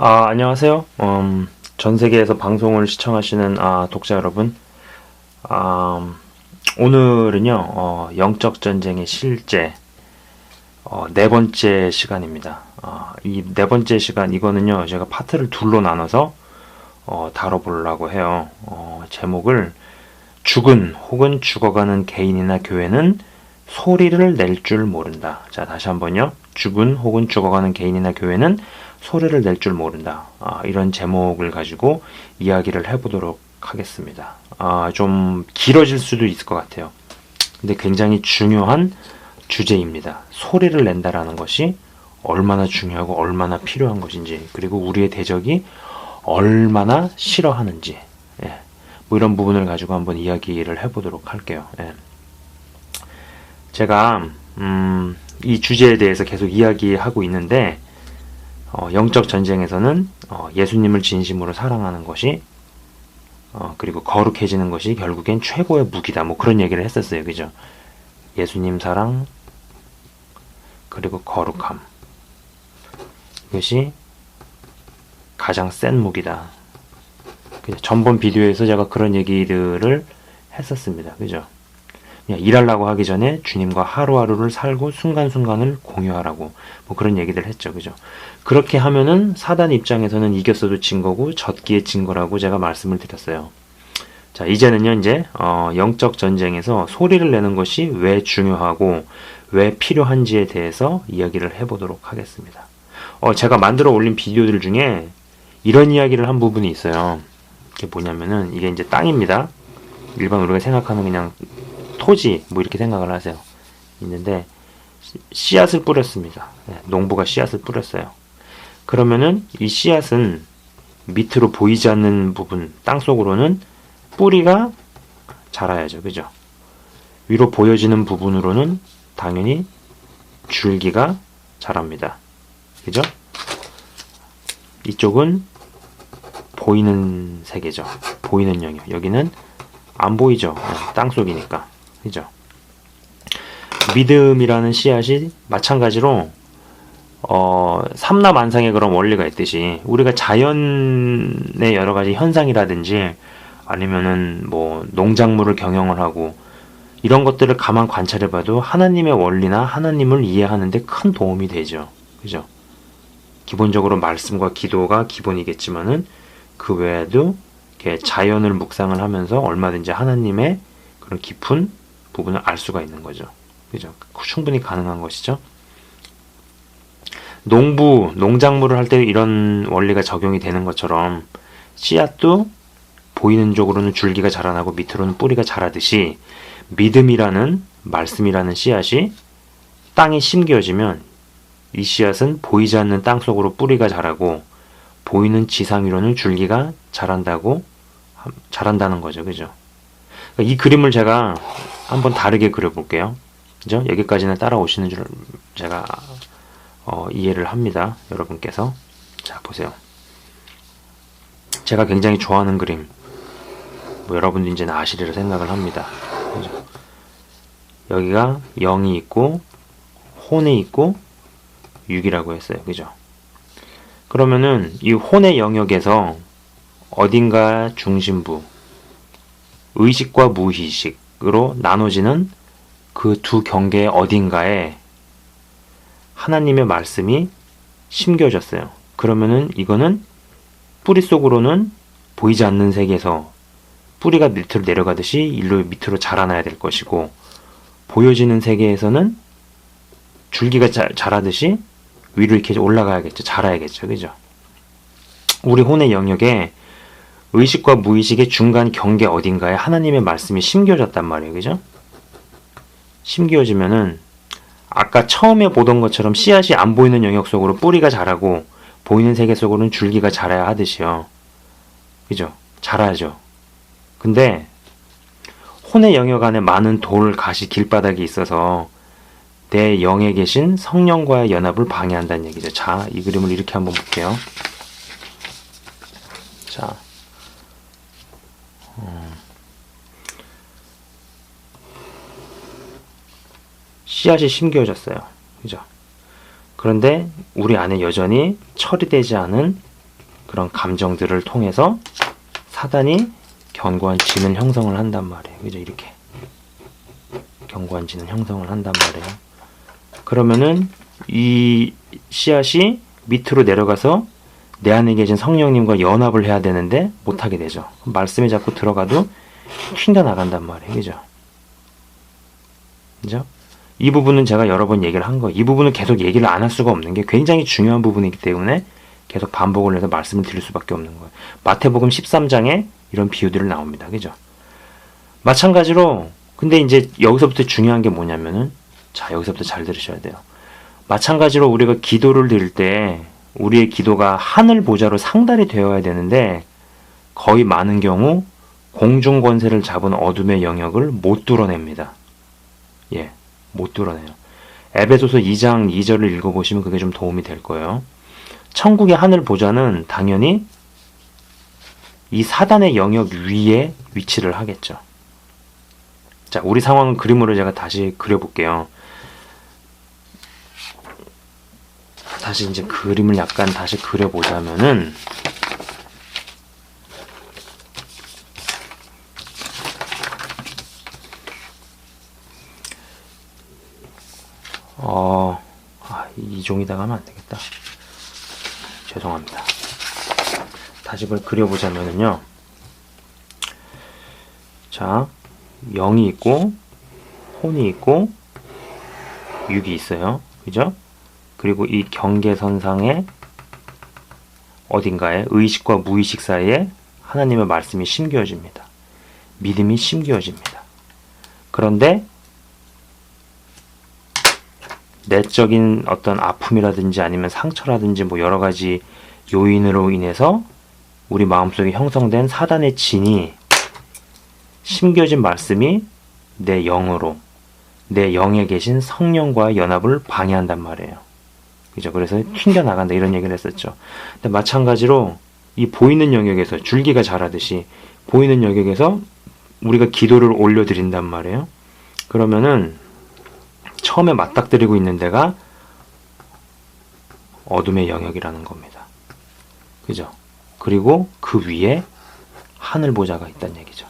안녕하세요. 전 세계에서 방송을 시청하시는 독자 여러분. 오늘은요, 영적 전쟁의 실제, 네 번째 시간입니다. 이 네 번째 시간, 이거는요, 제가 파트를 둘로 나눠서, 다뤄보려고 해요. 제목을 죽은 혹은 죽어가는 개인이나 교회는 소리를 낼 줄 모른다. 자, 다시 한번요. 죽은 혹은 죽어가는 개인이나 교회는 소리를 낼 줄 모른다. 이런 제목을 가지고 이야기를 해보도록 하겠습니다. 좀 길어질 수도 있을 것 같아요. 근데 굉장히 중요한 주제입니다. 소리를 낸다라는 것이 얼마나 중요하고 얼마나 필요한 것인지, 그리고 우리의 대적이 얼마나 싫어하는지, 예. 뭐 이런 부분을 가지고 한번 이야기를 해보도록 할게요. 예. 제가 이 주제에 대해서 계속 이야기하고 있는데, 영적 전쟁에서는 예수님을 진심으로 사랑하는 것이, 그리고 거룩해지는 것이 결국엔 최고의 무기다. 뭐 그런 얘기를 했었어요. 그죠? 예수님 사랑, 그리고 거룩함. 이것이 가장 센 무기다. 그죠? 전번 비디오에서 제가 그런 얘기들을 했었습니다. 그죠? 그냥 일하려고 하기 전에 주님과 하루하루를 살고 순간순간을 공유하라고, 뭐 그런 얘기들 했죠. 그죠? 그렇게 하면은 사단 입장에서는 이겼어도 진 거고 졌기에 진 거라고 제가 말씀을 드렸어요. 자, 이제는요, 이제 영적 전쟁에서 소리를 내는 것이 왜 중요하고 왜 필요한지에 대해서 이야기를 해보도록 하겠습니다. 제가 만들어 올린 비디오들 중에 이런 이야기를 한 부분이 있어요. 이게 뭐냐면은, 이게 이제 땅입니다. 일반 우리가 생각하는 그냥 토지, 뭐 이렇게 생각을 하세요. 있는데, 씨앗을 뿌렸습니다. 농부가 씨앗을 뿌렸어요. 그러면은 이 씨앗은 밑으로 보이지 않는 부분, 땅속으로는 뿌리가 자라야죠. 그죠? 위로 보여지는 부분으로는 당연히 줄기가 자랍니다. 그죠? 이쪽은 보이는 세계죠. 보이는 영역. 여기는 안 보이죠. 땅속이니까. 그죠? 믿음이라는 씨앗이 마찬가지로 삼라만상의 그런 원리가 있듯이, 우리가 자연의 여러 가지 현상이라든지 아니면은 뭐 농작물을 경영을 하고 이런 것들을 가만 관찰해봐도 하나님의 원리나 하나님을 이해하는데 큰 도움이 되죠. 그죠? 기본적으로 말씀과 기도가 기본이겠지만은 그 외에도 이렇게 자연을 묵상을 하면서 얼마든지 하나님의 그런 깊은 부분을 알 수가 있는 거죠. 그죠? 충분히 가능한 것이죠. 농작물을 할 때 이런 원리가 적용이 되는 것처럼 씨앗도 보이는 쪽으로는 줄기가 자라나고 밑으로는 뿌리가 자라듯이, 믿음이라는, 말씀이라는 씨앗이 땅에 심겨지면 이 씨앗은 보이지 않는 땅 속으로 뿌리가 자라고 보이는 지상 위로는 줄기가 자란다는 거죠. 그죠? 이 그림을 제가 한번 다르게 그려볼게요. 그죠? 여기까지는 따라오시는 줄 제가 이해를 합니다. 여러분께서. 자, 보세요. 제가 굉장히 좋아하는 그림, 뭐 여러분도 이제는 아시리라 생각을 합니다. 그죠? 여기가 0이 있고 혼이 있고 6이라고 했어요. 그죠? 그러면은 이 혼의 영역에서 어딘가 중심부, 의식과 무의식으로 나눠지는 그 두 경계의 어딘가에 하나님의 말씀이 심겨졌어요. 그러면은 이거는 뿌리 속으로는 보이지 않는 세계에서 뿌리가 밑으로 내려가듯이 일로 밑으로 자라나야 될 것이고, 보여지는 세계에서는 줄기가 자라듯이 위로 이렇게 올라가야겠죠. 자라야겠죠. 그죠? 우리 혼의 영역에 의식과 무의식의 중간 경계 어딘가에 하나님의 말씀이 심겨졌단 말이에요. 그죠? 심겨지면은 아까 처음에 보던 것처럼 씨앗이 안 보이는 영역 속으로 뿌리가 자라고 보이는 세계 속으로는 줄기가 자라야 하듯이요. 그죠? 자라죠. 근데 혼의 영역 안에 많은 돌, 가시, 길바닥이 있어서 내 영에 계신 성령과의 연합을 방해한다는 얘기죠. 자, 이 그림을 이렇게 한번 볼게요. 자, 씨앗이 심겨졌어요. 그죠? 그런데 우리 안에 여전히 처리되지 않은 그런 감정들을 통해서 사단이 견고한 진을 형성을 한단 말이에요. 그죠? 이렇게 견고한 진을 형성을 한단 말이에요. 그러면은 이 씨앗이 밑으로 내려가서 내 안에 계신 성령님과 연합을 해야 되는데 못하게 되죠. 말씀에 자꾸 들어가도 튕겨 나간단 말이에요. 그죠? 그죠? 이 부분은 제가 여러 번 얘기를 한 거예요. 이 부분은 계속 얘기를 안 할 수가 없는 게 굉장히 중요한 부분이기 때문에 계속 반복을 해서 말씀을 드릴 수밖에 없는 거예요. 마태복음 13장에 이런 비유들이 나옵니다. 그죠? 마찬가지로 근데 이제 여기서부터 중요한 게 뭐냐면은 자, 여기서부터 잘 들으셔야 돼요. 마찬가지로 우리가 기도를 드릴 때 우리의 기도가 하늘 보좌로 상달이 되어야 되는데 거의 많은 경우 공중 권세를 잡은 어둠의 영역을 못 뚫어냅니다. 예, 못 뚫어내요. 에베소서 2장 2절을 읽어보시면 그게 좀 도움이 될 거예요. 천국의 하늘 보좌는 당연히 이 사단의 영역 위에 위치를 하겠죠. 자, 우리 상황은 그림으로 제가 다시 그려볼게요. 다시 이제 그림을 약간 다시 그려보자면은 이 종이다가 하면 안 되겠다. 죄송합니다. 다시 그걸 그려보자면은요. 자, 0이 있고 혼이 있고 6이 있어요. 그죠? 그리고 이 경계선상에 어딘가에 의식과 무의식 사이에 하나님의 말씀이 심겨집니다. 믿음이 심겨집니다. 그런데 내적인 어떤 아픔이라든지 아니면 상처라든지 뭐 여러 가지 요인으로 인해서 우리 마음속에 형성된 사단의 진이 심겨진 말씀이 내 영으로 내 영에 계신 성령과의 연합을 방해한단 말이에요. 그죠? 그래서 튕겨나간다 이런 얘기를 했었죠. 근데 마찬가지로 이 보이는 영역에서 줄기가 자라듯이 보이는 영역에서 우리가 기도를 올려드린단 말이에요. 그러면은 처음에 맞닥뜨리고 있는 데가 어둠의 영역이라는 겁니다. 그죠? 그리고 그 위에 하늘 보좌가 있다는 얘기죠.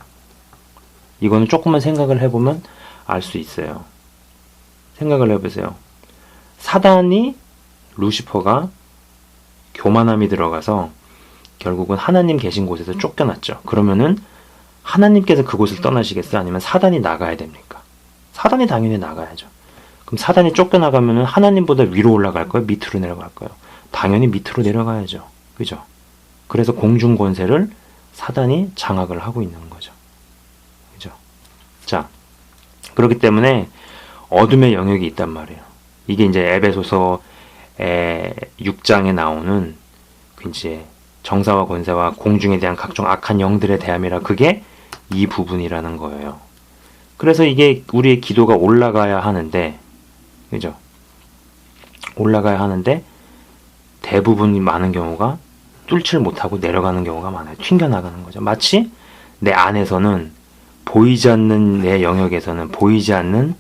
이거는 조금만 생각을 해보면 알 수 있어요. 생각을 해보세요. 사단이 루시퍼가 교만함이 들어가서 결국은 하나님 계신 곳에서 쫓겨났죠. 그러면은 하나님께서 그곳을 떠나시겠어요? 아니면 사단이 나가야 됩니까? 사단이 당연히 나가야죠. 그럼 사단이 쫓겨나가면은 하나님보다 위로 올라갈 거예요? 밑으로 내려갈 거예요? 당연히 밑으로 내려가야죠. 그죠? 그래서 공중 권세를 사단이 장악을 하고 있는 거죠. 그죠? 자, 그렇기 때문에 어둠의 영역이 있단 말이에요. 이게 이제 에베소서 6장에 나오는 그 이제 정사와 권세와 공중에 대한 각종 악한 영들의 대함이라 그게 이 부분이라는 거예요. 그래서 이게 우리의 기도가 올라가야 하는데, 그죠? 올라가야 하는데 대부분 많은 경우가 뚫질 못하고 내려가는 경우가 많아요. 튕겨나가는 거죠. 마치 내 안에서는 보이지 않는 내 영역에서는 보이지 않는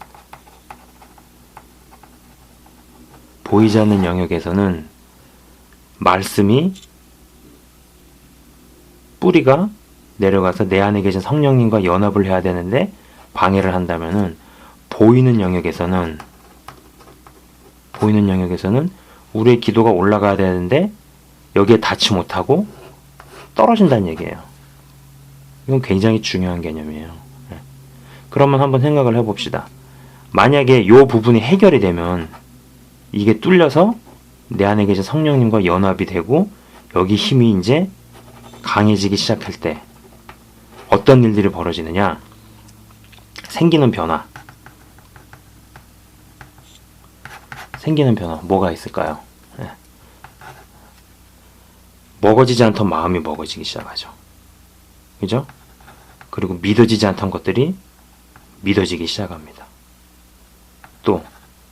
영역에서는 말씀이 뿌리가 내려가서 내 안에 계신 성령님과 연합을 해야 되는데 방해를 한다면은 보이는 영역에서는 우리의 기도가 올라가야 되는데 여기에 닿지 못하고 떨어진다는 얘기예요. 이건 굉장히 중요한 개념이에요. 그러면 한번 생각을 해봅시다. 만약에 이 부분이 해결이 되면 이게 뚫려서 내 안에 계신 성령님과 연합이 되고 여기 힘이 이제 강해지기 시작할 때 어떤 일들이 벌어지느냐? 생기는 변화 뭐가 있을까요? 먹어지지 않던 마음이 먹어지기 시작하죠. 그죠? 그리고 믿어지지 않던 것들이 믿어지기 시작합니다. 또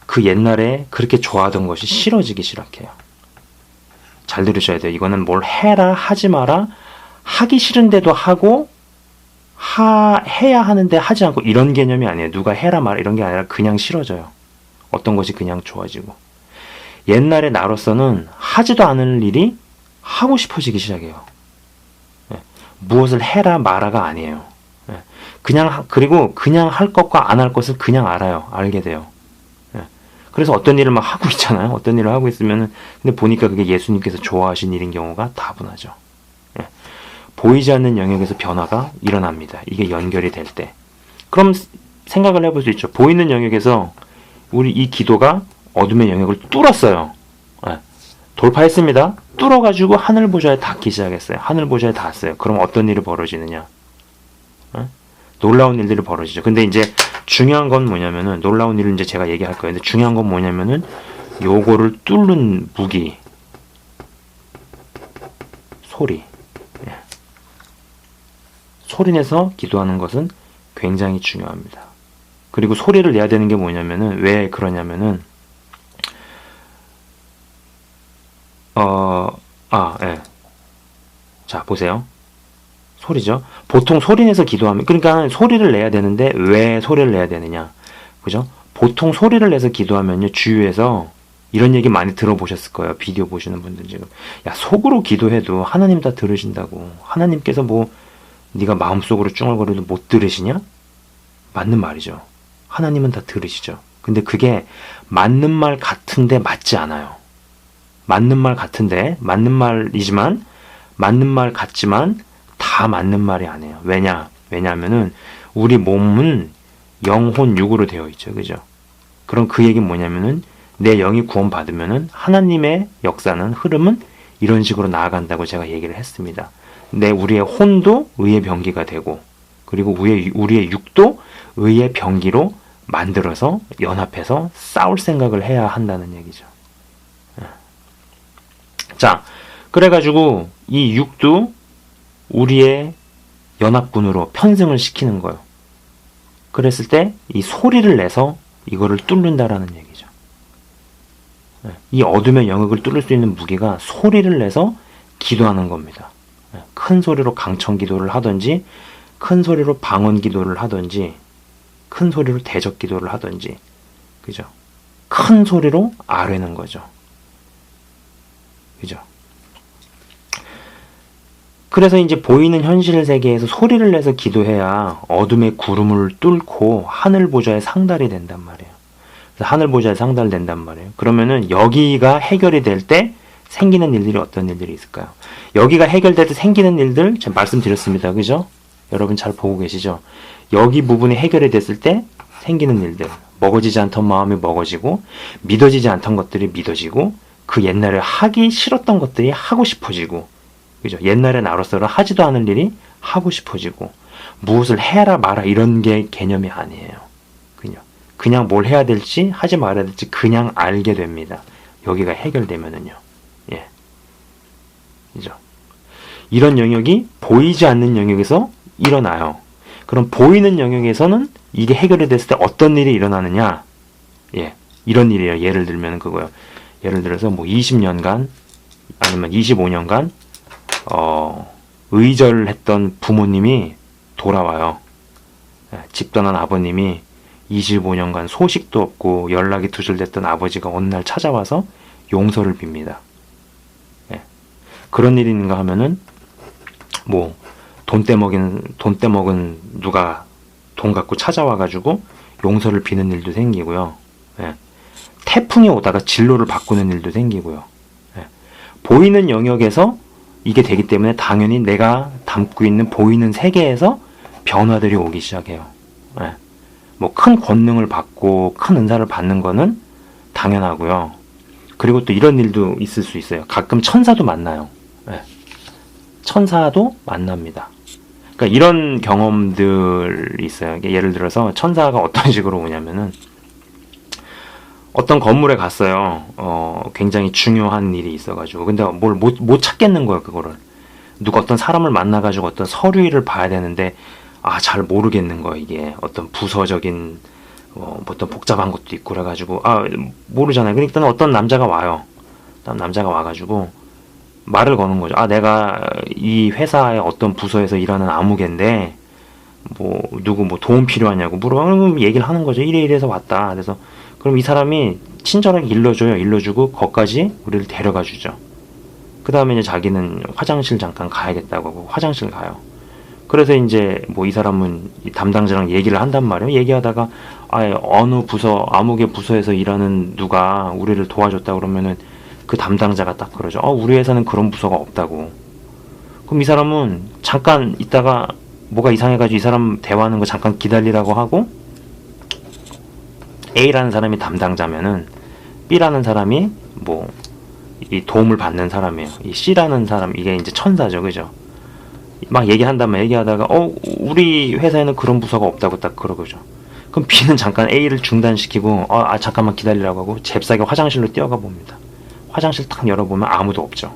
그 옛날에 그렇게 좋아하던 것이 싫어지기 시작해요. 잘 들으셔야 돼요. 이거는 뭘 해라 하지 마라 하기 싫은데도 하고 해야 하는데 하지 않고 이런 개념이 아니에요. 누가 해라 마라 이런 게 아니라 그냥 싫어져요. 어떤 것이 그냥 좋아지고 옛날에 나로서는 하지도 않을 일이 하고 싶어지기 시작해요. 예. 무엇을 해라 마라가 아니에요. 예. 그리고 그냥 할 것과 안 할 것을 그냥 알아요. 알게 돼요. 예. 그래서 어떤 일을 막 하고 있잖아요. 어떤 일을 하고 있으면은, 근데 보니까 그게 예수님께서 좋아하신 일인 경우가 다분하죠. 예. 보이지 않는 영역에서 변화가 일어납니다. 이게 연결이 될 때. 그럼 생각을 해볼 수 있죠. 보이는 영역에서 우리 이 기도가 어둠의 영역을 뚫었어요. 예. 돌파했습니다. 뚫어가지고 하늘 보좌에 닿기 시작했어요. 하늘 보좌에 닿았어요. 그럼 어떤 일이 벌어지느냐? 예? 놀라운 일들이 벌어지죠. 근데 이제 중요한 건 뭐냐면은, 놀라운 일은 이제 제가 얘기할 거예요. 근데 중요한 건 뭐냐면은, 요거를 뚫는 무기, 소리. 예. 소리 내서 기도하는 것은 굉장히 중요합니다. 그리고 소리를 내야 되는 게 뭐냐면은, 왜 그러냐면은, 예. 자, 보세요. 소리죠. 보통 소리 내서 기도하면, 그러니까 소리를 내야 되는데, 왜 소리를 내야 되느냐. 그죠? 보통 소리를 내서 기도하면요, 주위에서 이런 얘기 많이 들어보셨을 거예요. 비디오 보시는 분들 지금. 야, 속으로 기도해도 하나님 다 들으신다고. 하나님께서 뭐, 네가 마음속으로 쭝얼거려도 못 들으시냐? 맞는 말이죠. 하나님은 다 들으시죠. 근데 그게 맞는 말 같은데 맞지 않아요. 맞는 말 같은데, 맞는 말이지만, 맞는 말 같지만, 다 맞는 말이 아니에요. 왜냐하면은, 우리 몸은 영혼, 육으로 되어 있죠. 그죠? 그럼 그 얘기는 뭐냐면은, 내 영이 구원받으면은, 하나님의 역사는, 흐름은 이런 식으로 나아간다고 제가 얘기를 했습니다. 우리의 혼도 의의 병기가 되고, 그리고 우리의 육도 의의 병기로 만들어서 연합해서 싸울 생각을 해야 한다는 얘기죠. 자, 그래가지고 이 육도 우리의 연합군으로 편승을 시키는 거예요. 그랬을 때 이 소리를 내서 이거를 뚫는다라는 얘기죠. 이 어둠의 영역을 뚫을 수 있는 무기가 소리를 내서 기도하는 겁니다. 큰 소리로 강청 기도를 하든지, 큰 소리로 방언 기도를 하든지, 큰 소리로 대적 기도를 하든지, 그죠? 큰 소리로 아뢰는 거죠. 그죠? 그래서 이제 보이는 현실 세계에서 소리를 내서 기도해야 어둠의 구름을 뚫고 하늘 보좌에 상달이 된단 말이에요. 그래서 하늘 보좌에 상달된단 말이에요. 그러면은 여기가 해결이 될 때 생기는 일들이 어떤 일들이 있을까요? 여기가 해결될 때 생기는 일들 제가 말씀드렸습니다. 그죠? 여러분 잘 보고 계시죠? 여기 부분이 해결이 됐을 때 생기는 일들. 먹어지지 않던 마음이 먹어지고, 믿어지지 않던 것들이 믿어지고, 그 옛날에 하기 싫었던 것들이 하고 싶어지고, 그죠? 옛날에 나로서는 하지도 않은 일이 하고 싶어지고, 무엇을 해라 마라 이런 게 개념이 아니에요. 그냥 뭘 해야 될지 하지 말아야 될지 그냥 알게 됩니다. 여기가 해결되면은요. 예. 그죠? 이런 영역이 보이지 않는 영역에서 일어나요. 그럼 보이는 영역에서는 이게 해결이 됐을 때 어떤 일이 일어나느냐? 예. 이런 일이에요. 예를 들면 그거요. 예를 들어서 뭐 20년간 아니면 25년간 의절을 했던 부모님이 돌아와요. 집 떠난 아버님이 25년간 소식도 없고 연락이 두절됐던 아버지가 어느 날 찾아와서 용서를 빕니다. 예. 그런 일이 있는가 하면은 뭐 돈 떼먹은 누가 돈 갖고 찾아와가지고 용서를 비는 일도 생기고요. 예. 태풍이 오다가 진로를 바꾸는 일도 생기고요. 예. 보이는 영역에서 이게 되기 때문에 당연히 내가 담고 있는 보이는 세계에서 변화들이 오기 시작해요. 예. 뭐 큰 권능을 받고 큰 은사를 받는 거는 당연하고요. 그리고 또 이런 일도 있을 수 있어요. 가끔 천사도 만나요. 예. 천사도 만납니다. 그러니까 이런 경험들이 있어요. 예를 들어서 천사가 어떤 식으로 오냐면은 어떤 건물에 갔어요. 굉장히 중요한 일이 있어가지고. 근데 뭘 못 찾겠는 거예요, 그거를. 누가 어떤 사람을 만나가지고 어떤 서류를 봐야 되는데, 잘 모르겠는 거예요, 이게. 어떤 부서적인, 어떤 복잡한 것도 있고, 그래가지고, 모르잖아요. 그러니까 어떤 남자가 와요. 남자가 와가지고, 말을 거는 거죠. 내가 이 회사의 어떤 부서에서 일하는 아무개인데, 누구 도움 필요하냐고 물어보면 얘기를 하는 거죠. 이래서 왔다. 그래서, 그럼 이 사람이 친절하게 일러주고 거기까지 우리를 데려가 주죠. 그 다음에 이제 자기는 화장실 잠깐 가야겠다고 하고 화장실 가요. 그래서 이제 뭐 이 사람은 이 담당자랑 얘기를 한단 말이에요. 얘기하다가 어느 부서 아무개 부서에서 일하는 누가 우리를 도와줬다 그러면은 그 담당자가 딱 그러죠. 우리 회사는 그런 부서가 없다고. 그럼 이 사람은 잠깐 있다가 뭐가 이상해가지고 이 사람 대화하는 거 잠깐 기다리라고 하고, A라는 사람이 담당자면은 B라는 사람이 뭐 이 도움을 받는 사람이에요. 이 C라는 사람, 이게 이제 천사죠, 그죠? 막 얘기하다가 우리 회사에는 그런 부서가 없다고 딱 그러죠. 그럼 B는 잠깐 A를 중단시키고 잠깐만 기다리라고 하고 잽싸게 화장실로 뛰어가 봅니다. 화장실 딱 열어보면 아무도 없죠.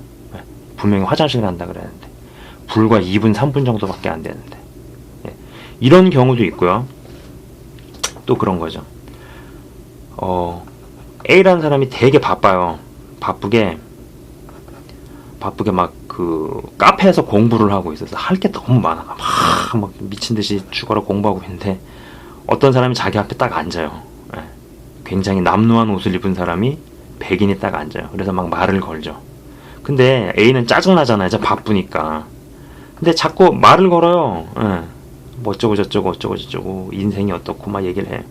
분명히 화장실 간다 그랬는데 불과 2분 3분 정도밖에 안 되는데, 이런 경우도 있고요. 또 그런 거죠. A라는 사람이 되게 바빠요. 바쁘게 막 그 카페에서 공부를 하고 있어서 할 게 너무 많아. 막 미친 듯이 죽어라 공부하고 있는데 어떤 사람이 자기 앞에 딱 앉아요. 굉장히 남루한 옷을 입은 사람이 백인이 딱 앉아요. 그래서 막 말을 걸죠. 근데 A는 짜증나잖아요. 이제 바쁘니까. 근데 자꾸 말을 걸어요. 뭐 어쩌고 저쩌고 인생이 어떻고 막 얘기를 해.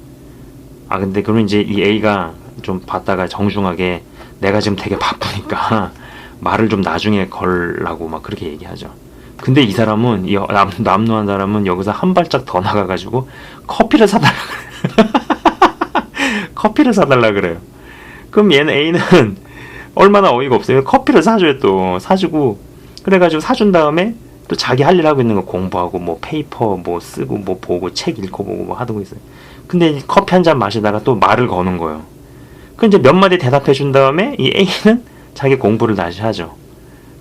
근데 그러면 이제 이 A가 좀 봤다가 정중하게 내가 지금 되게 바쁘니까 말을 좀 나중에 걸라고 막 그렇게 얘기하죠. 근데 이 사람은, 이 남루한 사람은 여기서 한 발짝 더 나가가지고 커피를 사달라 그래요. 커피를 사달라 그래요. 그럼 얘는 A는 얼마나 어이가 없어요. 커피를 사줘요. 또 사주고, 그래가지고 사준 다음에 또 자기 할 일 하고 있는 거 공부하고 뭐 페이퍼 뭐 쓰고 뭐 보고 책 읽고 보고 뭐 하고 있어요. 근데 커피 한 잔 마시다가 또 말을 거는 거예요. 그 이제 몇 마디 대답해 준 다음에 이 A는 자기 공부를 다시 하죠.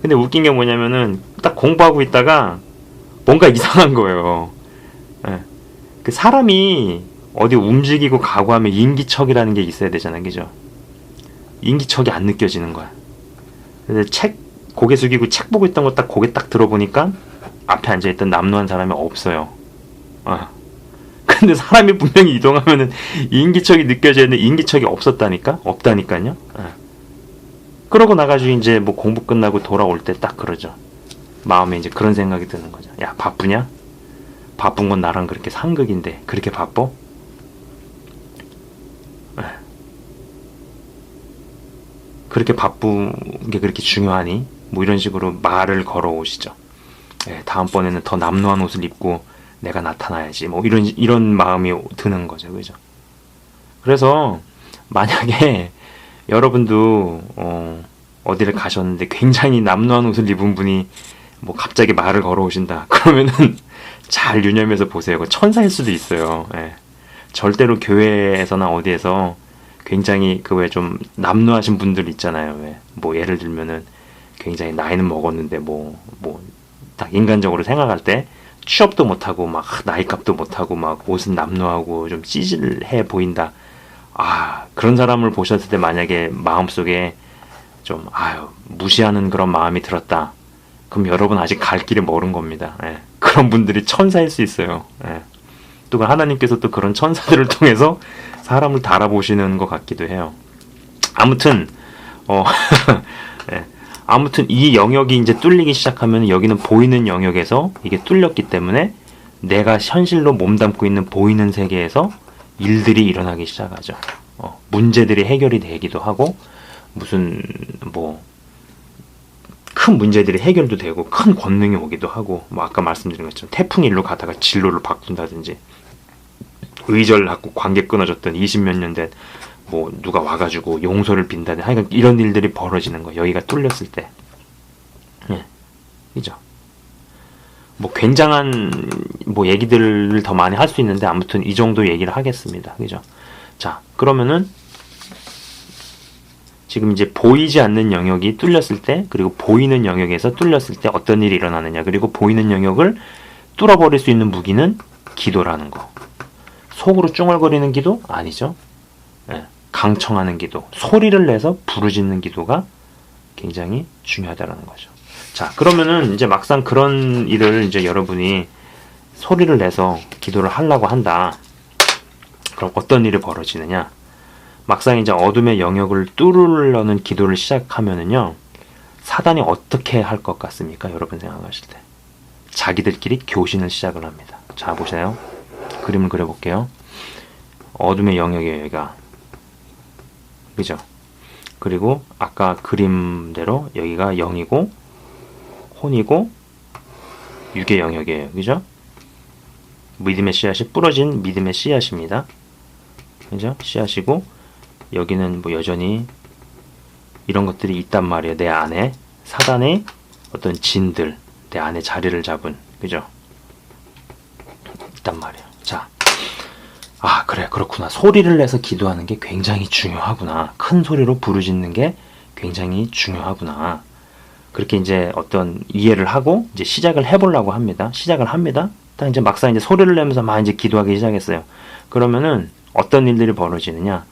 근데 웃긴 게 뭐냐면은 딱 공부하고 있다가 뭔가 이상한 거예요. 그 사람이 어디 움직이고 가고 하면 인기척이라는 게 있어야 되잖아요, 그죠? 인기척이 안 느껴지는 거야. 그래서 고개 숙이고 책 보고 있던 거 딱 고개 딱 들어보니까 앞에 앉아있던 남루한 사람이 없어요. 근데 사람이 분명히 이동하면은 인기척이 느껴져야 되는데 인기척이 없다니까요. 그러고 나가지고 이제 뭐 공부 끝나고 돌아올 때 딱 그러죠. 마음에 이제 그런 생각이 드는 거죠. 야, 바쁘냐? 바쁜 건 나랑 그렇게 상극인데 그렇게 바빠? 그렇게 바쁜 게 그렇게 중요하니? 뭐 이런 식으로 말을 걸어오시죠. 다음번에는 더 남루한 옷을 입고 내가 나타나야지. 뭐 이런 마음이 드는 거죠, 그죠? 그래서 만약에 여러분도 어디를 가셨는데 굉장히 남루한 옷을 입은 분이 뭐 갑자기 말을 걸어오신다. 그러면은 잘 유념해서 보세요. 그 천사일 수도 있어요. 절대로 교회에서나 어디에서 굉장히 그 왜 좀 남루하신 분들 있잖아요. 뭐 예를 들면은 굉장히 나이는 먹었는데 뭐 딱 인간적으로 생각할 때 취업도 못하고 막 나이값도 못하고 막 옷은 남루하고 좀 찌질해 보인다. 그런 사람을 보셨을 때 만약에 마음속에 좀 무시하는 그런 마음이 들었다. 그럼 여러분 아직 갈 길이 멀은 겁니다. 그런 분들이 천사일 수 있어요. 또 하나님께서 또 그런 천사들을 통해서 사람을 달아보시는 것 같기도 해요. 아무튼 아무튼 이 영역이 이제 뚫리기 시작하면 여기는 보이는 영역에서 이게 뚫렸기 때문에 내가 현실로 몸담고 있는 보이는 세계에서 일들이 일어나기 시작하죠. 문제들이 해결이 되기도 하고 무슨 뭐 큰 문제들이 해결도 되고 큰 권능이 오기도 하고 뭐 아까 말씀드린 것처럼 태풍이 일로 가다가 진로를 바꾼다든지 의절하고 관계 끊어졌던 20몇 년 된 뭐 누가 와가지고 용서를 빈다든지 하여간 이런 일들이 벌어지는 거예요. 여기가 뚫렸을 때. 그죠? 뭐 굉장한 뭐 얘기들을 더 많이 할 수 있는데 아무튼 이 정도 얘기를 하겠습니다. 그죠? 자, 그러면은 지금 이제 보이지 않는 영역이 뚫렸을 때, 그리고 보이는 영역에서 뚫렸을 때 어떤 일이 일어나느냐, 그리고 보이는 영역을 뚫어버릴 수 있는 무기는 기도라는 거. 속으로 쭝얼거리는 기도? 아니죠. 강청하는 기도, 소리를 내서 부르짖는 기도가 굉장히 중요하다는 거죠. 자, 그러면은 이제 막상 그런 일을 이제 여러분이 소리를 내서 기도를 하려고 한다. 그럼 어떤 일이 벌어지느냐? 막상 이제 어둠의 영역을 뚫으려는 기도를 시작하면은요, 사단이 어떻게 할 것 같습니까? 여러분 생각하실 때. 자기들끼리 교신을 시작을 합니다. 자, 보세요. 그림을 그려볼게요. 어둠의 영역이에요, 여기가. 그죠? 그리고 아까 그림대로 여기가 영이고 혼이고 육의 영역이에요. 그죠? 믿음의 씨앗이 부러진 믿음의 씨앗입니다. 그죠? 씨앗이고 여기는 뭐 여전히 이런 것들이 있단 말이에요. 내 안에 사단의 어떤 진들, 내 안에 자리를 잡은, 그죠? 있단 말이에요. 자, 아, 그래, 그렇구나. 소리를 내서 기도하는 게 굉장히 중요하구나. 큰 소리로 부르짖는 게 굉장히 중요하구나. 그렇게 이제 어떤 이해를 하고 이제 시작을 해보려고 합니다. 시작을 합니다. 딱 이제 막상 이제 소리를 내면서 막 이제 기도하기 시작했어요. 그러면은 어떤 일들이 벌어지느냐?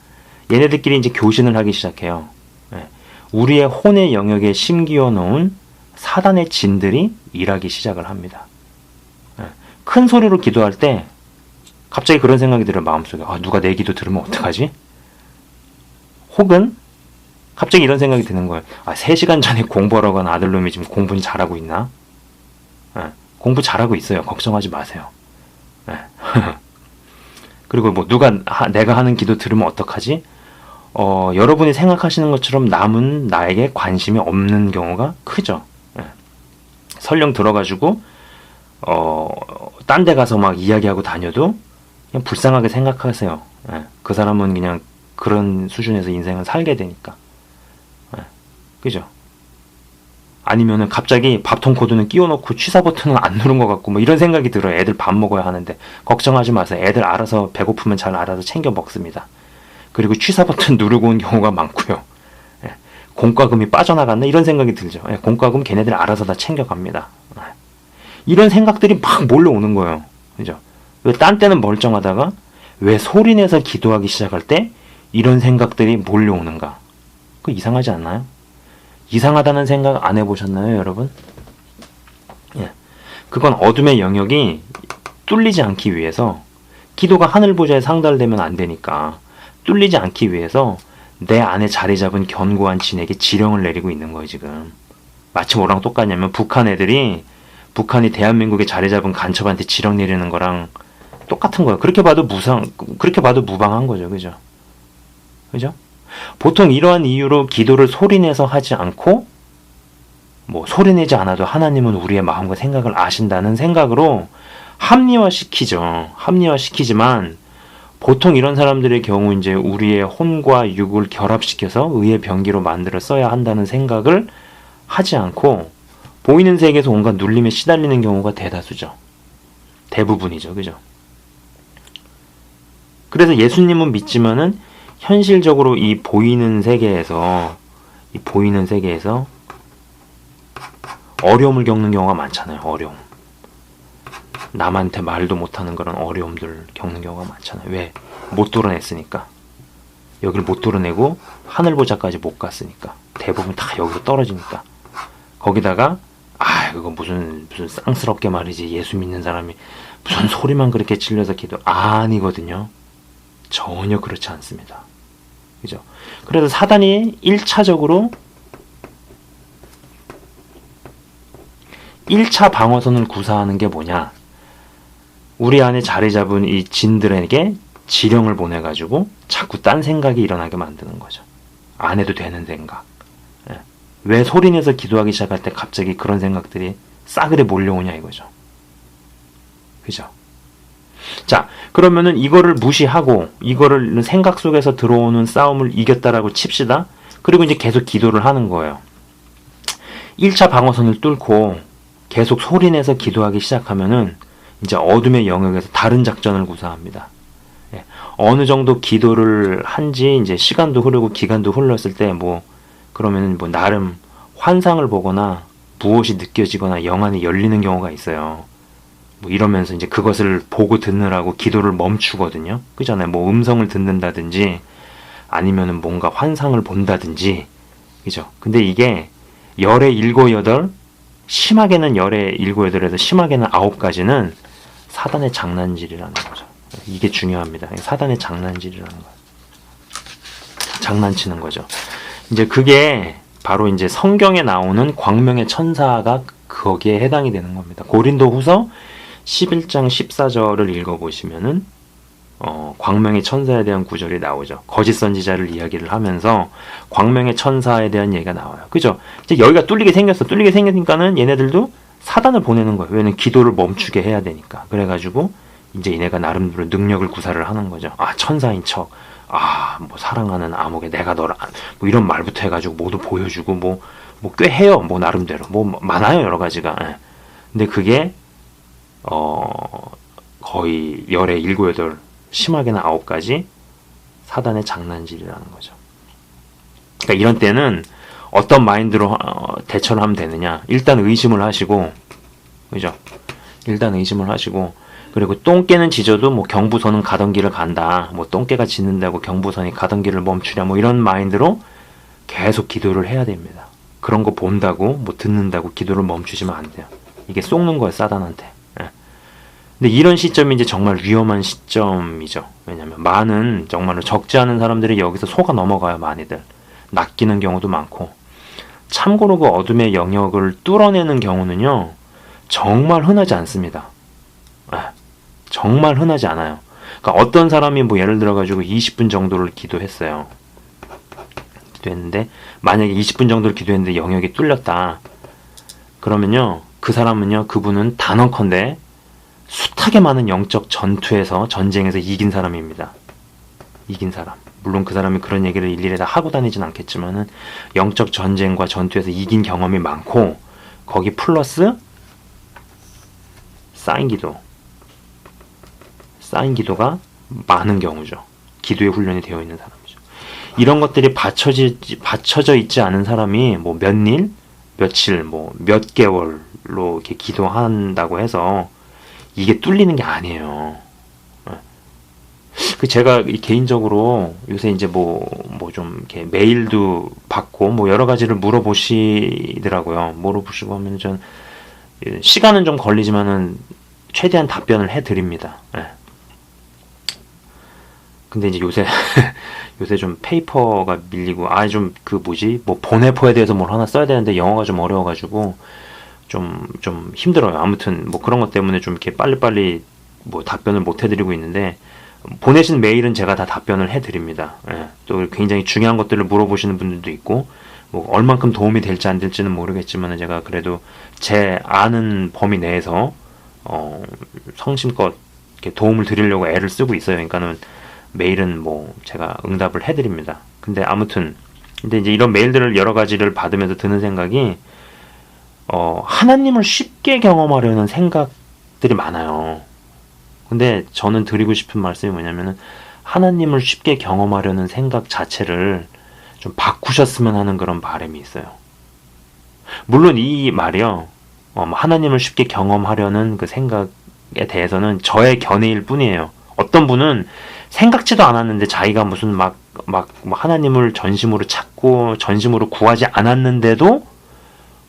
얘네들끼리 이제 교신을 하기 시작해요. 예. 우리의 혼의 영역에 심기어 놓은 사단의 진들이 일하기 시작을 합니다. 예. 큰 소리로 기도할 때 갑자기 그런 생각이 들어요. 마음속에. 아, 누가 내 기도 들으면 어떡하지? 혹은 갑자기 이런 생각이 드는 거예요. 아, 3시간 전에 공부하러 간 아들놈이 지금 공부는 잘하고 있나? 예. 공부 잘하고 있어요. 걱정하지 마세요. 예. 그리고 뭐 내가 하는 기도 들으면 어떡하지? 여러분이 생각하시는 것처럼 남은 나에게 관심이 없는 경우가 크죠. 예. 설령 들어가지고 딴 데 가서 막 이야기하고 다녀도 그냥 불쌍하게 생각하세요. 예. 그 사람은 그냥 그런 수준에서 인생을 살게 되니까. 예. 그죠? 아니면은 갑자기 밥통 코드는 끼워놓고 취사 버튼은 안 누른 것 같고 뭐 이런 생각이 들어요. 애들 밥 먹어야 하는데 걱정하지 마세요. 애들 알아서 배고프면 잘 알아서 챙겨 먹습니다. 그리고 취사 버튼 누르고 온 경우가 많고요. 예. 공과금이 빠져나갔나 이런 생각이 들죠. 예. 공과금 걔네들 알아서 다 챙겨갑니다. 예. 이런 생각들이 막 몰려오는 거예요. 그죠? 왜 딴 때는 멀쩡하다가 왜 소리내서 기도하기 시작할 때 이런 생각들이 몰려오는가? 그 이상하지 않나요? 이상하다는 생각 안 해보셨나요, 여러분? 예. 그건 어둠의 영역이 뚫리지 않기 위해서 기도가 하늘 보좌에 상달되면 안 되니까 뚫리지 않기 위해서 내 안에 자리 잡은 견고한 진에게 지령을 내리고 있는 거예요, 지금. 마치 뭐랑 똑같냐면 북한이 대한민국에 자리 잡은 간첩한테 지령 내리는 거랑 똑같은 거예요. 그렇게 봐도 무방한 거죠, 그죠? 그죠? 보통 이러한 이유로 기도를 소리내서 하지 않고 뭐 소리내지 않아도 하나님은 우리의 마음과 생각을 아신다는 생각으로 합리화시키지만 보통 이런 사람들의 경우 이제 우리의 혼과 육을 결합시켜서 의의 병기로 만들어 써야 한다는 생각을 하지 않고 보이는 세계에서 온갖 눌림에 시달리는 경우가 대다수죠. 대부분이죠. 그죠? 그래서 예수님은 믿지만은 현실적으로 이 보이는 세계에서 어려움을 겪는 경우가 많잖아요. 어려움. 남한테 말도 못하는 그런 어려움들 겪는 경우가 많잖아요. 왜? 못 도려냈으니까. 여기를 못 도려내고 하늘보좌까지 못 갔으니까. 대부분 다 여기서 떨어지니까. 거기다가 그거 무슨 쌍스럽게 말이지. 예수 믿는 사람이 무슨 소리만 그렇게 질려서 기도. 아니거든요. 전혀 그렇지 않습니다. 그죠? 그래서 사단이 1차 방어선을 구사하는 게 뭐냐? 우리 안에 자리 잡은 이 진들에게 지령을 보내가지고 자꾸 딴 생각이 일어나게 만드는 거죠. 안 해도 되는 생각. 예. 왜 소리내서 기도하기 시작할 때 갑자기 그런 생각들이 싸그리 몰려오냐 이거죠. 그죠? 자, 그러면은 이거를 무시하고 이거를 생각 속에서 들어오는 싸움을 이겼다라고 칩시다. 그리고 이제 계속 기도를 하는 거예요. 1차 방어선을 뚫고 계속 소리내서 기도하기 시작하면은 이제 어둠의 영역에서 다른 작전을 구사합니다. 예. 어느 정도 기도를 한지 이제 시간도 흐르고 기간도 흘렀을 때 그러면은 나름 환상을 보거나 무엇이 느껴지거나 영안이 열리는 경우가 있어요. 이러면서 이제 그것을 보고 듣느라고 기도를 멈추거든요. 그잖아요. 음성을 듣는다든지 아니면은 뭔가 환상을 본다든지. 그죠? 근데 이게 열의 7, 8, 심하게는 열의 7, 8에서 심하게는 9까지는 사단의 장난질이라는 거죠. 이게 중요합니다. 사단의 장난질이라는 거. 장난치는 거죠. 이제 그게 바로 이제 성경에 나오는 광명의 천사가 거기에 해당이 되는 겁니다. 고린도후서 11장 14절을 읽어보시면은 광명의 천사에 대한 구절이 나오죠. 거짓 선지자를 이야기를 하면서 광명의 천사에 대한 얘기가 나와요. 그죠? 이제 여기가 뚫리게 생겼어. 뚫리게 생기니까는 얘네들도 사단을 보내는 거예요. 왜냐면 기도를 멈추게 해야 되니까. 그래가지고 이제 얘네가 나름대로 능력을 구사를 하는 거죠. 아, 천사인 척. 아, 뭐 사랑하는 아무개 내가 너를 뭐 이런 말부터 해가지고 모두 보여주고 뭐 꽤 해요. 뭐 나름대로 뭐 많아요, 여러 가지가. 예. 근데 그게 거의 열에 7, 8 심하게는 9가지 사단의 장난질이라는 거죠. 그러니까 이런 때는 어떤 마인드로 대처를 하면 되느냐. 일단 의심을 하시고, 그죠? 일단 의심을 하시고, 그리고 똥개는 짖어도 뭐 경부선은 가던 길을 간다. 뭐 똥개가 짖는다고 경부선이 가던 길을 멈추랴. 뭐 이런 마인드로 계속 기도를 해야 됩니다. 그런 거 본다고 뭐 듣는다고 기도를 멈추시면 안 돼요. 이게 속는 거예요, 사단한테. 예. 근데 이런 시점이 이제 정말 위험한 시점이죠. 왜냐면 많은 정말로 적지 않은 사람들이 여기서 속아 넘어가요, 많이들. 낚이는 경우도 많고. 참고로 그 어둠의 영역을 뚫어내는 경우는요, 정말 흔하지 않습니다. 예. 정말 흔하지 않아요. 그러니까 어떤 사람이 뭐 예를 들어가지고 20분 정도를 기도했어요. 기도했는데 만약에 20분 정도를 기도했는데 영역이 뚫렸다. 그러면요, 그 사람은요, 그분은 단언컨대 숱하게 많은 영적 전투에서 전쟁에서 이긴 사람입니다. 이긴 사람. 물론 그 사람이 그런 얘기를 일일이 다 하고 다니진 않겠지만은 영적 전쟁과 전투에서 이긴 경험이 많고 거기 플러스 쌓인 기도가 많은 경우죠. 기도의 훈련이 되어 있는 사람이죠. 이런 것들이 받쳐져 있지 않은 사람이 뭐 몇 일, 며칠, 뭐 몇 개월로 이렇게 기도한다고 해서 이게 뚫리는 게 아니에요. 그 제가 개인적으로 요새 이제 뭐 좀 이렇게 메일도 받고 뭐 여러 가지를 물어보시더라고요. 물어보시고 하면 전 시간은 좀 걸리지만은 최대한 답변을 해드립니다. 예. 근데 이제 요새 좀 페이퍼가 밀리고 좀 뭐 보네포에 대해서 뭘 하나 써야 되는데 영어가 좀 어려워가지고 좀 힘들어요. 아무튼 뭐 그런 것 때문에 좀 이렇게 빨리빨리 뭐 답변을 못 해드리고 있는데 보내신 메일은 제가 다 답변을 해드립니다. 예. 또 굉장히 중요한 것들을 물어보시는 분들도 있고 뭐 얼만큼 도움이 될지 안 될지는 모르겠지만 제가 그래도 제 아는 범위 내에서 성심껏 이렇게 도움을 드리려고 애를 쓰고 있어요. 그러니까는 메일은 뭐 제가 응답을 해드립니다. 근데 이제 이런 메일들을 여러 가지를 받으면서 드는 생각이 하나님을 쉽게 경험하려는 생각들이 많아요. 근데 저는 드리고 싶은 말씀이 뭐냐면은 하나님을 쉽게 경험하려는 생각 자체를 좀 바꾸셨으면 하는 그런 바람이 있어요. 물론 이 말이요, 하나님을 쉽게 경험하려는 그 생각에 대해서는 저의 견해일 뿐이에요. 어떤 분은 생각지도 않았는데 자기가 무슨 막 하나님을 전심으로 찾고 전심으로 구하지 않았는데도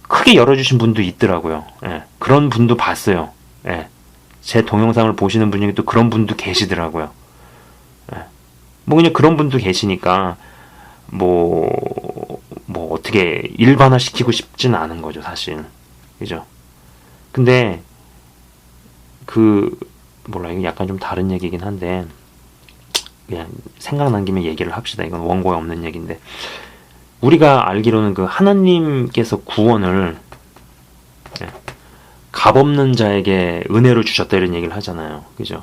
크게 열어주신 분도 있더라고요. 예, 그런 분도 봤어요. 예, 제 동영상을 보시는 분이 또 그런 분도 계시더라고요. 예, 뭐 그냥 그런 분도 계시니까 뭐 어떻게 일반화시키고 싶지는 않은 거죠, 사실. 그죠? 근데 이거 약간 좀 다른 얘기긴 한데 그냥 생각난 김에 얘기를 합시다. 이건 원고에 없는 얘기인데 우리가 알기로는 그 하나님께서 구원을 값없는 자에게 은혜로 주셨다 이런 얘기를 하잖아요. 그죠?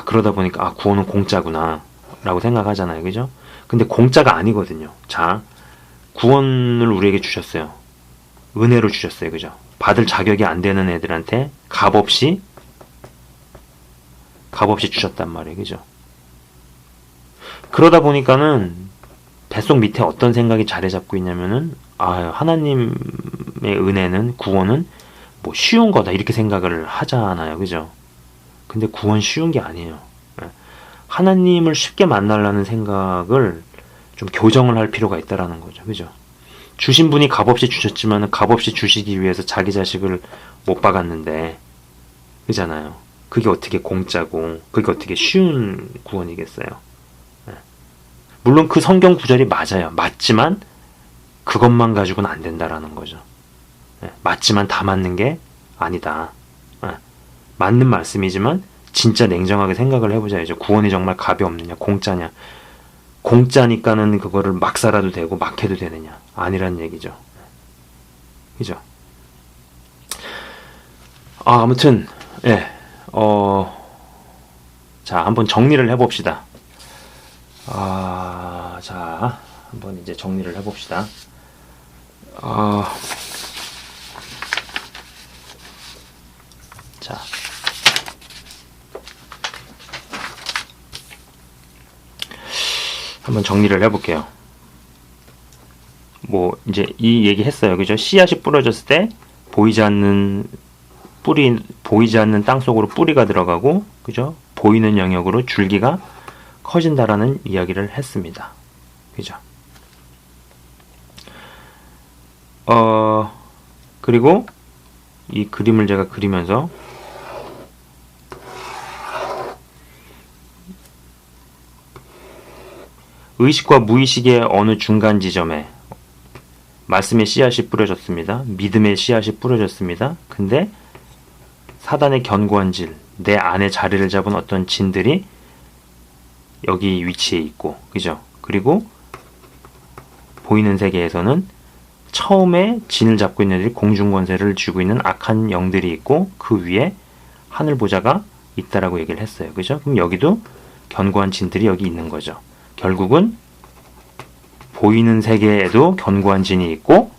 그러다 보니까 구원은 공짜구나 라고 생각하잖아요. 그죠? 근데 공짜가 아니거든요. 자, 구원을 우리에게 주셨어요. 은혜로 주셨어요. 그죠? 받을 자격이 안 되는 애들한테 값없이 주셨단 말이에요. 그죠? 그러다 보니까는 뱃속 밑에 어떤 생각이 자리 잡고 있냐면은 하나님의 은혜는 구원은 뭐 쉬운 거다 이렇게 생각을 하잖아요. 그죠? 근데 구원 쉬운 게 아니에요. 하나님을 쉽게 만나려는 생각을 좀 교정을 할 필요가 있다라는 거죠. 그죠? 주신 분이 값없이 주셨지만 값없이 주시기 위해서 자기 자식을 못 박았는데, 그잖아요. 그게 어떻게 공짜고 그게 어떻게 쉬운 구원이겠어요. 물론 그 성경 구절이 맞아요. 맞지만 그것만 가지고는 안 된다라는 거죠. 맞지만 다 맞는 게 아니다. 맞는 말씀이지만 진짜 냉정하게 생각을 해보자. 이제 구원이 정말 값이 없느냐, 공짜냐. 공짜니까는 그거를 막 살아도 되고 막 해도 되느냐. 아니란 얘기죠. 그죠? 아무튼 자, 한번 정리를 해봅시다. 자, 한번 이제 정리를 해봅시다. 자, 한번 정리를 해볼게요. 뭐 이제 이 얘기 했어요, 그죠? 씨앗이 뿌려졌을 때 보이지 않는 땅 속으로 뿌리가 들어가고, 그죠? 보이는 영역으로 줄기가 커진다라는 이야기를 했습니다. 그죠? 그리고 이 그림을 제가 그리면서 의식과 무의식의 어느 중간 지점에 말씀의 씨앗이 뿌려졌습니다. 믿음의 씨앗이 뿌려졌습니다. 근데 사단의 견고한 질, 내 안에 자리를 잡은 어떤 진들이 여기 위치에 있고, 그죠? 그리고 보이는 세계에서는 처음에 진을 잡고 있는 애들이 공중권세를 쥐고 있는 악한 영들이 있고, 그 위에 하늘 보좌가 있다라고 얘기를 했어요. 그죠? 그럼 여기도 견고한 진들이 여기 있는 거죠. 결국은 보이는 세계에도 견고한 진이 있고,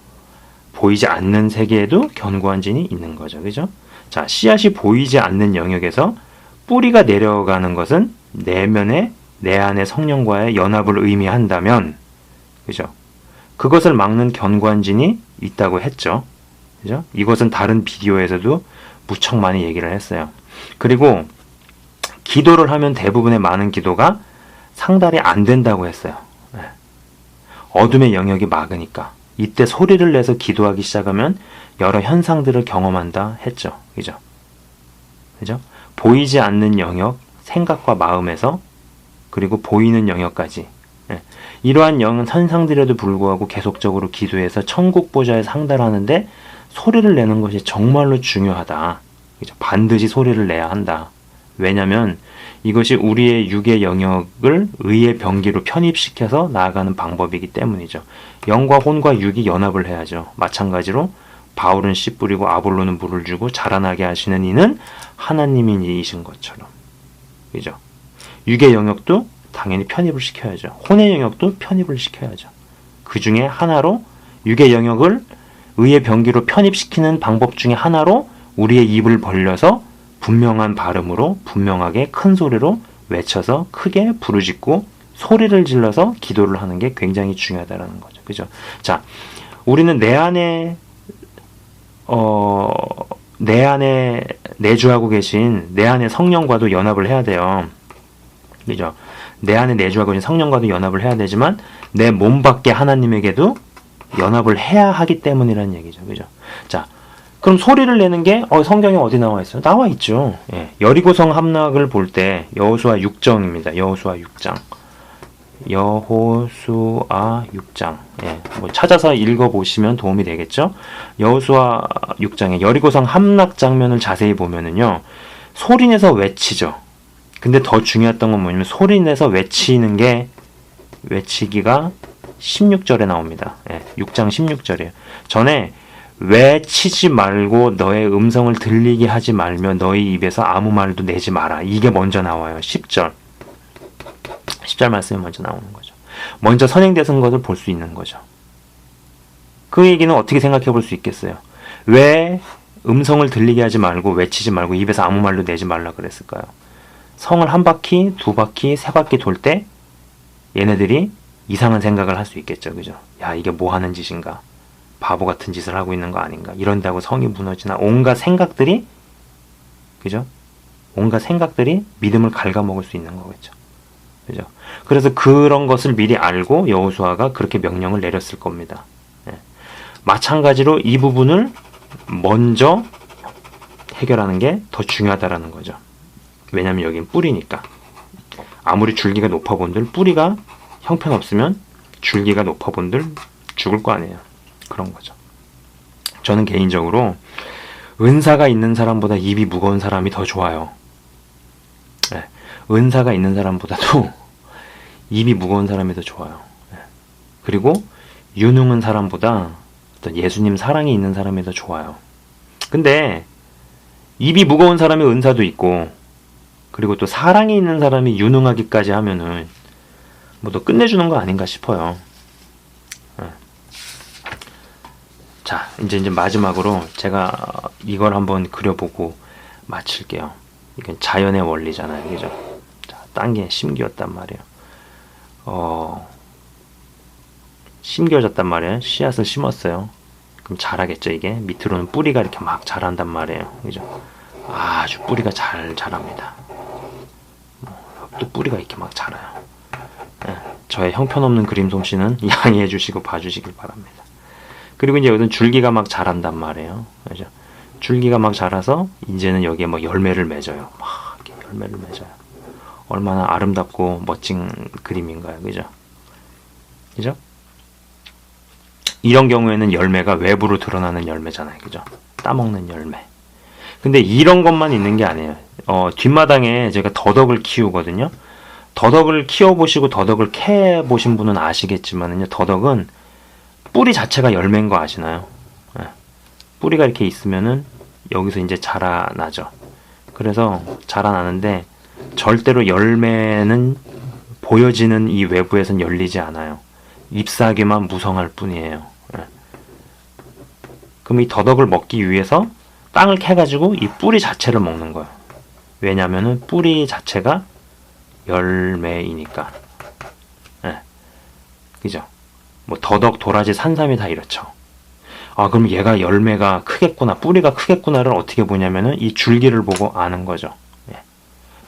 보이지 않는 세계에도 견고한 진이 있는 거죠. 그죠? 자, 씨앗이 보이지 않는 영역에서 뿌리가 내려가는 것은 내면에 내 안의 성령과의 연합을 의미한다면, 그죠? 그것을 막는 견고한 진이 있다고 했죠. 그죠? 이것은 다른 비디오에서도 무척 많이 얘기를 했어요. 그리고 기도를 하면 대부분의 많은 기도가 상달이 안 된다고 했어요. 어둠의 영역이 막으니까. 이때 소리를 내서 기도하기 시작하면 여러 현상들을 경험한다 했죠. 그죠? 그죠? 보이지 않는 영역, 생각과 마음에서, 그리고 보이는 영역까지. 이러한 현상들에도 불구하고 계속적으로 기도해서 천국 보좌에 상달하는데 소리를 내는 것이 정말로 중요하다. 그죠? 반드시 소리를 내야 한다. 왜냐면 이것이 우리의 육의 영역을 의의 병기로 편입시켜서 나아가는 방법이기 때문이죠. 영과 혼과 육이 연합을 해야죠. 마찬가지로 바울은 씨 뿌리고 아볼로는 물을 주고 자라나게 하시는 이는 하나님이신 것처럼. 그죠? 육의 영역도 당연히 편입을 시켜야죠. 혼의 영역도 편입을 시켜야죠. 그 중에 하나로 육의 영역을 의의 병기로 편입시키는 방법 중에 하나로 우리의 입을 벌려서 분명한 발음으로 분명하게 큰 소리로 외쳐서 크게 부르짖고 소리를 질러서 기도를 하는 게 굉장히 중요하다는 거죠. 그죠? 자, 우리는 내 안에 내주하고 계신 내 안에 성령과도 연합을 해야 돼요. 그죠? 내 안에 내주하고 있는 성령과도 연합을 해야 되지만 내 몸 밖에 하나님에게도 연합을 해야 하기 때문이라는 얘기죠. 그죠? 자, 그럼 소리를 내는 게 성경에 어디 나와 있어요? 나와 있죠. 여리고성 함락을 볼 때 여호수아 6장입니다. 여호수아 6장. 여호수아 6장. 뭐 찾아서 읽어보시면 도움이 되겠죠. 여호수아 6장에 여리고성 함락 장면을 자세히 보면은요, 소리내서 외치죠. 근데 더 중요했던 건 뭐냐면 소리내서 외치기가 16절에 나옵니다. 6장 16절이에요. 전에 외치지 말고 너의 음성을 들리게 하지 말며 너희 입에서 아무 말도 내지 마라. 이게 먼저 나와요. 10절 말씀이 먼저 나오는 거죠. 먼저 선행되는 것을 볼 수 있는 거죠. 그 얘기는 어떻게 생각해 볼 수 있겠어요? 왜 음성을 들리게 하지 말고 외치지 말고 입에서 아무 말도 내지 말라 그랬을까요? 성을 한 바퀴, 두 바퀴, 세 바퀴 돌 때 얘네들이 이상한 생각을 할 수 있겠죠. 그죠? 야, 이게 뭐 하는 짓인가? 바보 같은 짓을 하고 있는 거 아닌가? 이런다고 성이 무너지나 온갖 생각들이, 그죠? 온갖 생각들이 믿음을 갉아먹을 수 있는 거겠죠. 그죠? 그래서 그런 것을 미리 알고 여호수아가 그렇게 명령을 내렸을 겁니다. 마찬가지로 이 부분을 먼저 해결하는 게 더 중요하다라는 거죠. 왜냐면 여긴 뿌리니까. 아무리 줄기가 높아본들 뿌리가 형편없으면 줄기가 높아본들 죽을 거 아니에요. 그런 거죠. 저는 개인적으로 은사가 있는 사람보다 입이 무거운 사람이 더 좋아요. 네. 은사가 있는 사람보다도 입이 무거운 사람이 더 좋아요. 네. 그리고 유능한 사람보다 어떤 예수님 사랑이 있는 사람이 더 좋아요. 근데 입이 무거운 사람의 은사도 있고, 그리고 또 사랑이 있는 사람이 유능하기까지 하면은 뭐 더 끝내주는 거 아닌가 싶어요. 네. 자, 이제 마지막으로 제가 이걸 한번 그려보고 마칠게요. 이건 자연의 원리잖아요, 그죠? 자, 딴 게 심기였단 말이에요. 심겨졌단 말이에요. 씨앗을 심었어요. 그럼 자라겠죠, 이게. 밑으로는 뿌리가 이렇게 막 자란단 말이에요, 그죠? 아주 뿌리가 잘 자랍니다. 또 뿌리가 이렇게 막 자라요. 네, 저의 형편없는 그림 솜씨는 양해해 주시고 봐주시길 바랍니다. 그리고 이제 여기는 줄기가 막 자란단 말이에요. 그죠? 줄기가 막 자라서 이제는 여기에 뭐 열매를 맺어요. 막 이렇게 열매를 맺어요. 얼마나 아름답고 멋진 그림인가요, 그죠? 그죠? 이런 경우에는 열매가 외부로 드러나는 열매잖아요, 그죠? 따먹는 열매. 근데 이런 것만 있는 게 아니에요. 뒷마당에 제가 더덕을 키우거든요. 더덕을 키워보시고 더덕을 캐보신 분은 아시겠지만요, 더덕은 뿌리 자체가 열매인 거 아시나요? 네. 뿌리가 이렇게 있으면은 여기서 이제 자라나죠. 그래서 자라나는데 절대로 열매는 보여지는 이 외부에선 열리지 않아요. 잎사귀만 무성할 뿐이에요. 네. 그럼 이 더덕을 먹기 위해서 땅을 캐가지고 이 뿌리 자체를 먹는 거예요. 왜냐면은 뿌리 자체가 열매이니까. 네. 그죠? 뭐 더덕, 도라지, 산삼이 다 이렇죠. 아, 그럼 얘가 열매가 크겠구나, 뿌리가 크겠구나를 어떻게 보냐면은 이 줄기를 보고 아는 거죠. 예.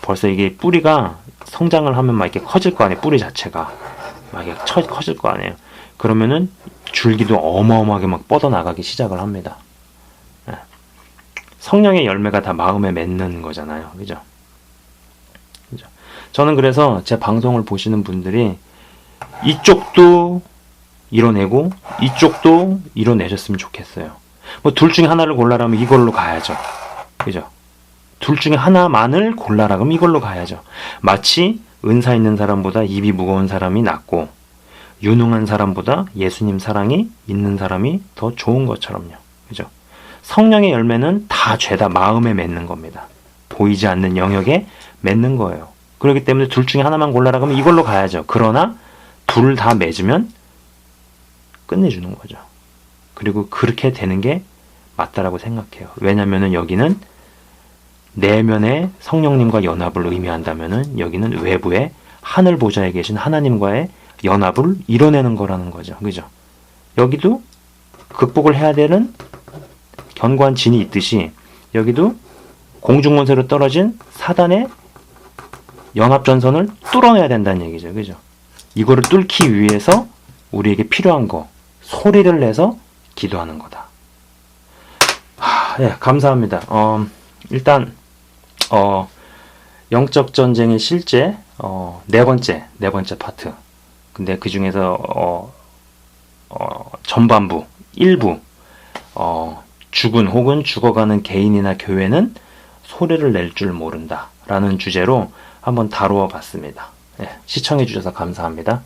벌써 이게 뿌리가 성장을 하면 막 이렇게 커질 거 아니에요. 뿌리 자체가 막 이렇게 커질 거 아니에요. 그러면은 줄기도 어마어마하게 막 뻗어 나가기 시작을 합니다. 예. 성령의 열매가 다 마음에 맺는 거잖아요, 그죠? 그죠? 저는 그래서 제 방송을 보시는 분들이 이쪽도 이뤄내고 이쪽도 이뤄내셨으면 좋겠어요. 뭐 둘 중에 하나를 골라라면 이걸로 가야죠. 그죠? 둘 중에 하나만을 골라라 그러면 이걸로 가야죠. 마치 은사 있는 사람보다 입이 무거운 사람이 낫고 유능한 사람보다 예수님 사랑이 있는 사람이 더 좋은 것처럼요. 그죠? 성령의 열매는 다 죄다 마음에 맺는 겁니다. 보이지 않는 영역에 맺는 거예요. 그렇기 때문에 둘 중에 하나만 골라라 그러면 이걸로 가야죠. 그러나 둘 다 맺으면 끝내주는 거죠. 그리고 그렇게 되는 게 맞다라고 생각해요. 왜냐면은 여기는 내면의 성령님과 연합을 의미한다면은 여기는 외부의 하늘 보좌에 계신 하나님과의 연합을 이뤄내는 거라는 거죠. 그죠? 여기도 극복을 해야 되는 견고한 진이 있듯이 여기도 공중원세로 떨어진 사단의 연합전선을 뚫어내야 된다는 얘기죠. 그죠? 이거를 뚫기 위해서 우리에게 필요한 거, 소리를 내서 기도하는 거다. 예, 감사합니다. 일단 영적 전쟁의 실제 네 번째 파트. 근데 그 중에서 전반부, 일부 죽은 혹은 죽어가는 개인이나 교회는 소리를 낼 줄 모른다 라는 주제로 한번 다루어 봤습니다. 예, 시청해 주셔서 감사합니다.